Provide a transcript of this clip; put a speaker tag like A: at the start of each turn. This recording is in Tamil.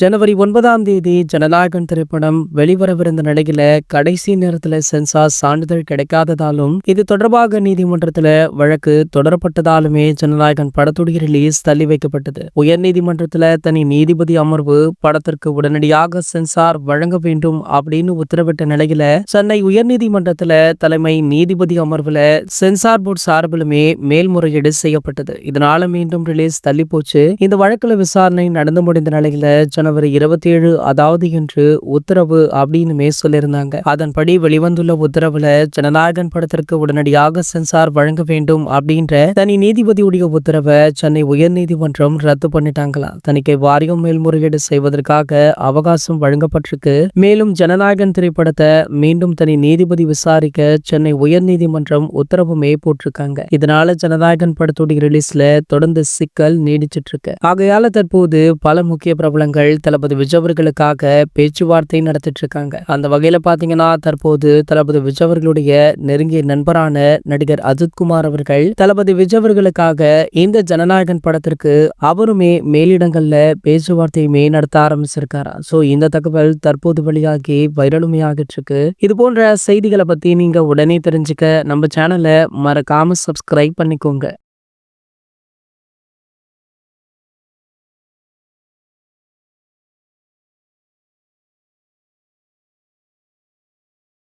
A: ஜனவரி 9ஆம் தேதி ஜனநாயகன் திரைப்படம் வெளிவரவிருந்த நிலையில கடைசி நேரத்துல சென்சார் சான்றிதழ் கிடைக்காததாலும் இது தொடர்பாக நீதிமன்றத்துல வழக்கு தொடரப்பட்டதாலுமே ஜனநாயகன் படத்துடைய ரிலீஸ் தள்ளி வைக்கப்பட்டது. உயர் நீதிமன்றத்துல தனி நீதிபதி அமர்வு படத்திற்கு உடனடியாக சென்சார் வழங்க வேண்டும் அப்படின்னு உத்தரவிட்ட நிலையில சென்னை உயர்நீதிமன்றத்துல தலைமை நீதிபதி அமர்வுல சென்சார் போர்டு சார்பிலுமே மேல்முறையீடு செய்யப்பட்டது. இதனால மீண்டும் ரிலீஸ் தள்ளி போச்சு. இந்த வழக்குல விசாரணை நடந்து முடிந்த நிலையில ஜனவரி 27 அதாவது என்று உத்தரவு அப்படின்னு சொல்லியிருந்தாங்க. அதன்படி வெளிவந்துள்ள உத்தரவுல ஜனநாயகன் படத்திற்கு உடனடியாக சென்சார் வழங்க வேண்டும் அப்படின்ற தனி நீதிபதியுடைய உத்தரவை சென்னை உயர்நீதிமன்றம் ரத்து பண்ணிட்டாங்களாம். தணிக்கை வாரியம் மேல்முறையீடு செய்வதற்காக அவகாசம் வழங்கப்பட்டிருக்கு. மேலும் ஜனநாயகன் திரைப்படத்தை மீண்டும் தனி நீதிபதி விசாரிக்க சென்னை உயர்நீதிமன்றம் உத்தரவுமே போட்டிருக்காங்க. இதனால ஜனநாயகன் படத்துடைய ரிலீஸ்ல தொடர்ந்து சிக்கல் நீடிச்சிட்டு இருக்கு. ஆகையால தற்போது பல முக்கிய பிரபலங்கள் தளபதி விஜய் அவர்களுக்காக பேச்சுவார்த்தை நடத்திட்டு இருக்காங்க. அந்த வகையில பாத்தீங்கன்னா தற்போது தளபதி விஜய் அவர்களுடைய நெருங்கிய நண்பரான நடிகர் அஜித்குமார் அவர்கள் தளபதி விஜய் அவர்களுக்காக இந்த ஜனநாயகன் படத்திற்கு அவருமே மேலிடங்கள்ல பேச்சுவார்த்தையுமே நடத்த ஆரம்பிச்சிருக்காரா. சோ இந்த தகவல் தற்போது வெளியாகி வைரலுமே ஆகிட்டு இருக்கு. இது போன்ற செய்திகளை பத்தி நீங்க உடனே தெரிஞ்சுக்க நம்ம சேனலை மறக்காம சப்ஸ்கிரைப் பண்ணிக்கோங்க.